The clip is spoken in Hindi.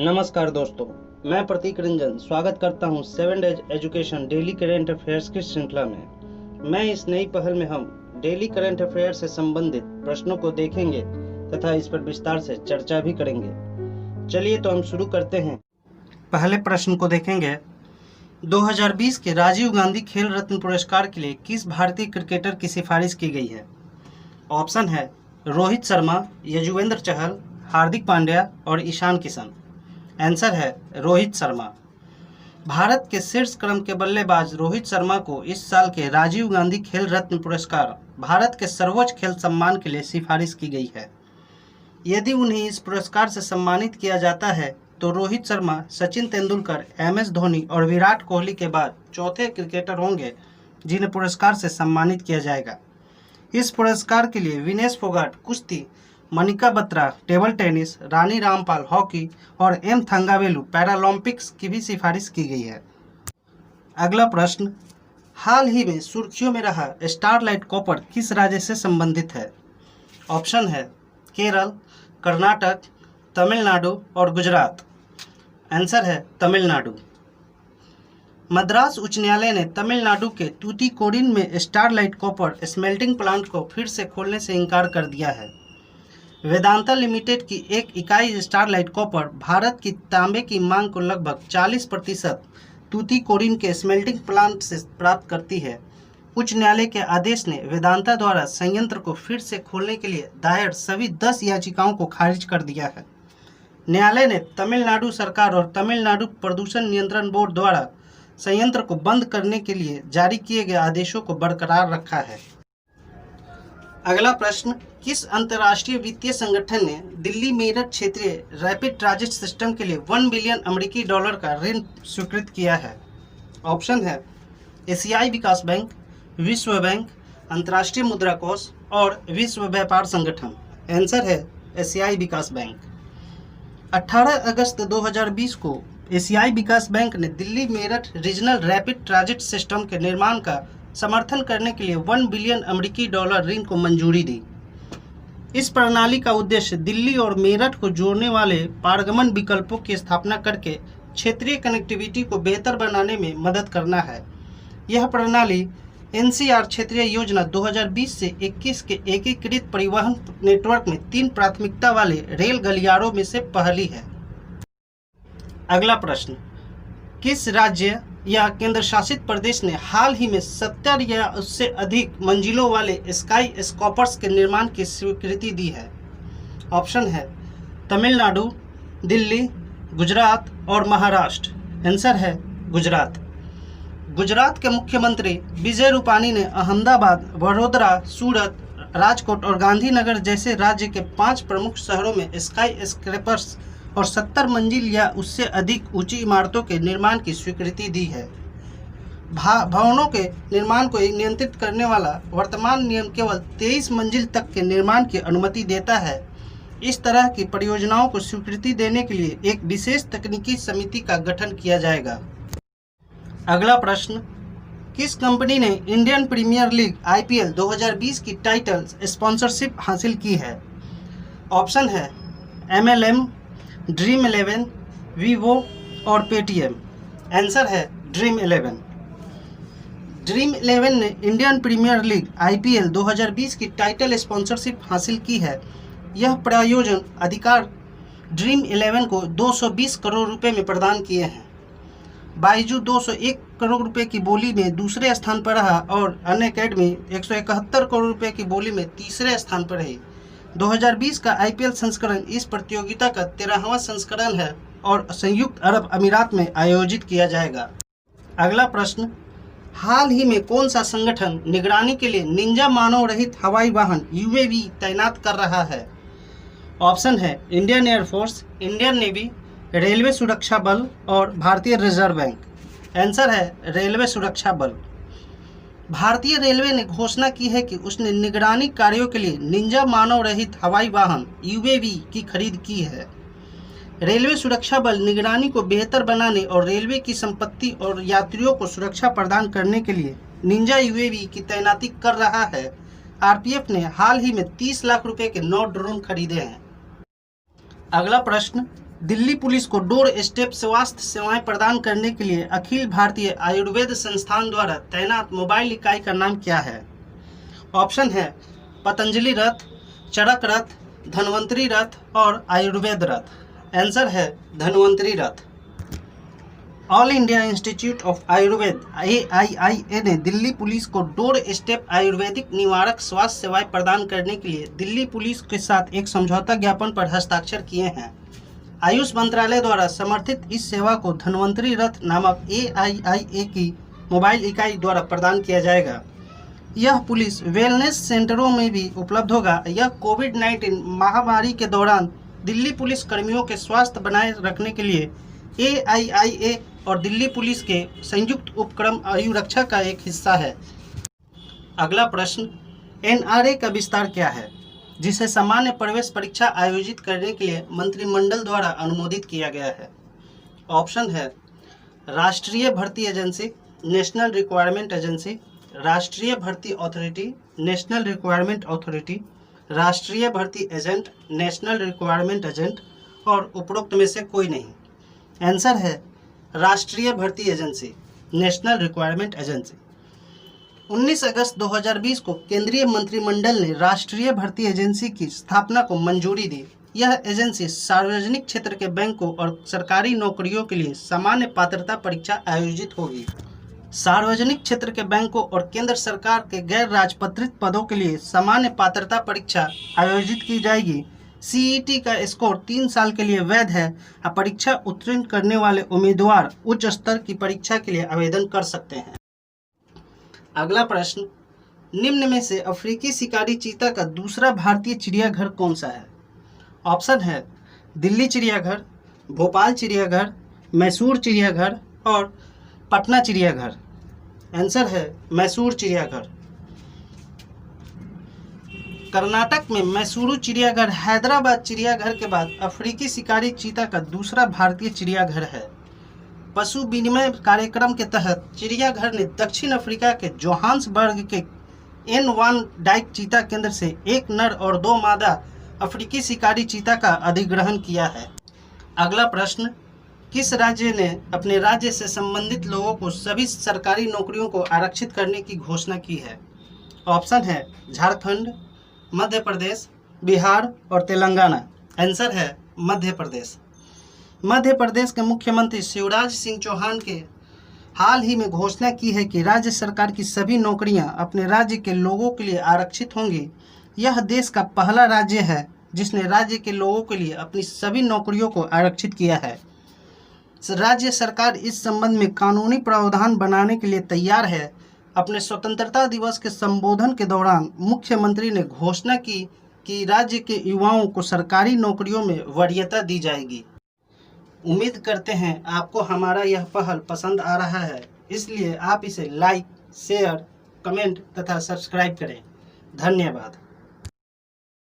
नमस्कार दोस्तों, मैं प्रतीक रंजन स्वागत करता हूं 7 days education daily current affairs की श्रृंखला में। मैं इस नई पहल में हम डेली करेंट अफेयर्स से संबंधित प्रश्नों को देखेंगे तथा इस पर विस्तार से चर्चा भी करेंगे। चलिए तो हम शुरू करते हैं। पहले प्रश्न को देखेंगे। 2020 के राजीव गांधी खेल रत्न पुरस्कार के लिए किस भारतीय क्रिकेटर की सिफारिश की गई है? ऑप्शन है रोहित शर्मा, यजुवेंद्र चहल, हार्दिक पांड्या और ईशान किशन। आंसर है रोहित शर्मा। भारत के शीर्ष क्रम के बल्लेबाज रोहित शर्मा को इस साल के राजीव गांधी खेल रत्न पुरस्कार भारत के सर्वोच्च खेल सम्मान के लिए सिफारिश की गई है। यदि उन्हें इस पुरस्कार से सम्मानित किया जाता है तो रोहित शर्मा सचिन तेंदुलकर, MS धोनी और विराट कोहली के बाद चौथे क्रिकेटर होंगे जिन्हें पुरस्कार से सम्मानित किया जाएगा। इस पुरस्कार के लिए विनेश फोगाट कुश्ती, Manika Batra table tennis, Rani Rampal hockey और M थंगावेलु पैरालंपिक्स की भी सिफारिश की गई है। अगला प्रश्न, हाल ही में सुर्खियों में रहा स्टारलाइट कॉपर किस राज्य से संबंधित है? ऑप्शन है केरल, कर्नाटक, तमिलनाडु और गुजरात। आंसर है तमिलनाडु। मद्रास उच्च न्यायालय ने तमिलनाडु के तूतीकोरिन में स्टारलाइट कॉपर स्मेल्टिंग प्लांट को फिर से खोलने से इनकार कर दिया है। वेदांता लिमिटेड की एक इकाई स्टारलाइट कॉपर भारत की तांबे की मांग को लगभग 40% तूतीकोरिन के स्मेल्टिंग प्लांट से प्राप्त करती है। उच्च न्यायालय के आदेश ने वेदांता द्वारा संयंत्र को फिर से खोलने के लिए दायर सभी 10 याचिकाओं को खारिज कर दिया है। न्यायालय ने तमिलनाडु सरकार और तमिलनाडु प्रदूषण नियंत्रण बोर्ड द्वारा संयंत्र को बंद करने के लिए जारी किए गए आदेशों को बरकरार रखा है। अगला प्रश्न, किस अंतर्राष्ट्रीय वित्तीय संगठन ने दिल्ली मेरठ क्षेत्रीय रैपिड ट्रांजिट सिस्टम के लिए $1 बिलियन का ऋण स्वीकृत किया है? ऑप्शन है एशियाई विकास बैंक, विश्व बैंक, अंतर्राष्ट्रीय मुद्रा कोष और विश्व व्यापार संगठन। आंसर है एशियाई विकास बैंक। 18 अगस्त 2020 को एशियाई विकास बैंक ने Delhi Meerut regional rapid transit system के निर्माण का समर्थन करने के लिए $1 बिलियन ऋण को मंजूरी दी। इस प्रणाली का उद्देश्य दिल्ली और मेरठ को जोड़ने वाले पारगमन विकल्पों की स्थापना करके क्षेत्रीय कनेक्टिविटी को बेहतर बनाने में मदद करना है। यह प्रणाली NCR क्षेत्रीय योजना 2020 से 21 के एकीकृत परिवहन नेटवर्क में 3 प्राथमिकता वाले रेल गलियारों में से पहली है। अगला प्रश्न, किस राज्य या केंद्र शासित प्रदेश ने हाल ही में 70 या उससे अधिक मंजिलों वाले स्काई स्कॉपर्स के निर्माण की स्वीकृति दी है? ऑप्शन है तमिलनाडु, दिल्ली, गुजरात और महाराष्ट्र। आंसर है गुजरात। गुजरात के मुख्यमंत्री विजय रूपानी ने अहमदाबाद, वडोदरा, सूरत, राजकोट और गांधीनगर जैसे राज्य के 5 प्रमुख शहरों में स्काई स्क्रैपर्स और 70 मंजिल या उससे अधिक ऊंची इमारतों के निर्माण की स्वीकृति दी है। भवनों के निर्माण को नियंत्रित करने वाला वर्तमान नियम केवल 23 मंजिल तक के निर्माण की अनुमति देता है। इस तरह की परियोजनाओं को स्वीकृति देने के लिए एक विशेष तकनीकी समिति का गठन किया जाएगा। अगला प्रश्न, किस कंपनी ने इंडियन प्रीमियर लीग IPL 2020 की टाइटल स्पॉन्सरशिप हासिल की है? ऑप्शन है MLM, ड्रीम 11, वीवो और पेटीएम। आंसर है ड्रीम 11। ड्रीम 11 ने इंडियन प्रीमियर लीग IPL 2020 की टाइटल स्पॉन्सरशिप हासिल की है। यह प्रायोजन अधिकार ड्रीम 11 को 220 करोड़ रुपए में प्रदान किए हैं। बाइजू 201 करोड़ रुपए की बोली में दूसरे स्थान पर रहा और अनअकैडमी 171 करोड़ रुपए की बोली में तीसरे स्थान पर रही। 2020 का IPL संस्करण इस प्रतियोगिता का 13वां संस्करण है और संयुक्त अरब अमीरात में आयोजित किया जाएगा। अगला प्रश्न, हाल ही में कौन सा संगठन निगरानी के लिए निंजा मानव रहित हवाई वाहन UAV तैनात कर रहा है? ऑप्शन है Indian air force, Indian navy, railway सुरक्षा बल और भारतीय रिजर्व बैंक। आंसर है रेलवे सुरक्षा बल। भारतीय रेलवे ने घोषणा की है कि उसने निगरानी कार्यों के लिए निंजा मानव रहित हवाई वाहन UAV की खरीद की है। रेलवे सुरक्षा बल निगरानी को बेहतर बनाने और रेलवे की संपत्ति और यात्रियों को सुरक्षा प्रदान करने के लिए निंजा UAV की तैनाती कर रहा है। RPF ने हाल ही में 30 लाख रुपए के 9 ड्रोन खरीदे हैं। अगला प्रश्न, दिल्ली पुलिस को डोर स्टेप स्वास्थ्य सेवाएं प्रदान करने के लिए अखिल भारतीय आयुर्वेद संस्थान द्वारा तैनात मोबाइल इकाई का नाम क्या है? ऑप्शन है पतंजलि रथ, चरक रथ, धन्वंतरी रथ और आयुर्वेद रथ। आंसर है धन्वंतरी रथ। All India institute of Ayurveda AIIA ने दिल्ली पुलिस को डोर स्टेप आयुर्वेदिक निवारक स्वास्थ्य सेवाएं प्रदान करने के लिए दिल्ली पुलिस के साथ एक समझौता ज्ञापन पर हस्ताक्षर किए हैं। आयुष मंत्रालय द्वारा समर्थित इस सेवा को धन्वंतरी रथ नामक AIIA की मोबाइल इकाई द्वारा प्रदान किया जाएगा। यह पुलिस वेलनेस सेंटरों में भी उपलब्ध होगा। यह कोविड-19 महामारी के दौरान दिल्ली पुलिस कर्मियों के स्वास्थ्य बनाए रखने के लिए AIIA और दिल्ली पुलिस के संयुक्त उपक्रम आयु रक्षा का एक हिस्सा है। अगला प्रश्न, NRA का विस्तार क्या है, जिसे सामान्य प्रवेश परीक्षा आयोजित करने के लिए मंत्रिमंडल द्वारा अनुमोदित किया गया है? ऑप्शन है राष्ट्रीय भर्ती एजेंसी, नेशनल रिक्वायरमेंट एजेंसी, राष्ट्रीय भर्ती अथॉरिटी, नेशनल रिक्वायरमेंट अथॉरिटी, राष्ट्रीय भर्ती एजेंट, नेशनल रिक्वायरमेंट एजेंट और उपरोक्त में से कोई नहीं। आंसर है राष्ट्रीय भर्ती एजेंसी, नेशनल रिक्वायरमेंट एजेंसी। 19 अगस्त 2020 को केंद्रीय मंत्रिमंडल ने राष्ट्रीय भर्ती एजेंसी की स्थापना को मंजूरी दी। यह एजेंसी सार्वजनिक क्षेत्र के बैंकों और सरकारी नौकरियों के लिए सामान्य पात्रता परीक्षा आयोजित होगी। सार्वजनिक क्षेत्र के बैंकों और केंद्र सरकार के गैर राजपत्रित पदों के लिए सामान्य पात्रता परीक्षा आयोजित की जाएगी। CET का स्कोर 3 साल के लिए वैध है। परीक्षा उत्तीर्ण करने वाले उम्मीदवार उच्च स्तर की परीक्षा के लिए आवेदन कर सकते हैं। अगला प्रश्न, निम्न में से अफ्रीकी शिकारी चीता का दूसरा भारतीय चिड़ियाघर कौन सा है? ऑप्शन है दिल्ली चिड़ियाघर, भोपाल चिड़ियाघर, मैसूर चिड़ियाघर और पटना चिड़ियाघर। आंसर है मैसूर चिड़ियाघर। कर्नाटक में मैसूरू चिड़ियाघर हैदराबाद चिड़ियाघर के बाद अफ्रीकी शिकारी चीता का दूसरा भारतीय चिड़ियाघर है। पशु विनिमय कार्यक्रम के तहत चिड़ियाघर ने दक्षिण अफ्रीका के जोहान्सबर्ग के N1 डाइक चीता केंद्र से एक नर और 2 मादा अफ्रीकी शिकारी चीता का अधिग्रहण किया है। अगला प्रश्न, किस राज्य ने अपने राज्य से संबंधित लोगों को सभी सरकारी नौकरियों को आरक्षित करने की घोषणा की है? ऑप्शन है झारखंड, मध्य प्रदेश, बिहार और तेलंगाना। आंसर है मध्य प्रदेश। मध्य प्रदेश के मुख्यमंत्री शिवराज सिंह चौहान के हाल ही में घोषणा की है कि राज्य सरकार की सभी नौकरियां अपने राज्य के लोगों के लिए आरक्षित होंगी। यह देश का पहला राज्य है जिसने राज्य के लोगों के लिए अपनी सभी नौकरियों को आरक्षित किया है। राज्य सरकार इस संबंध में कानूनी प्रावधान बनाने के लिए तैयार है। अपने स्वतंत्रता दिवस के संबोधन के दौरान मुख्यमंत्री ने घोषणा की कि राज्य के युवाओं को सरकारी नौकरियों में वरीयता दी जाएगी। उम्मीद करते हैं आपको हमारा यह पहल पसंद आ रहा है, इसलिए आप इसे लाइक, शेयर, कमेंट तथा सब्सक्राइब करें। धन्यवाद।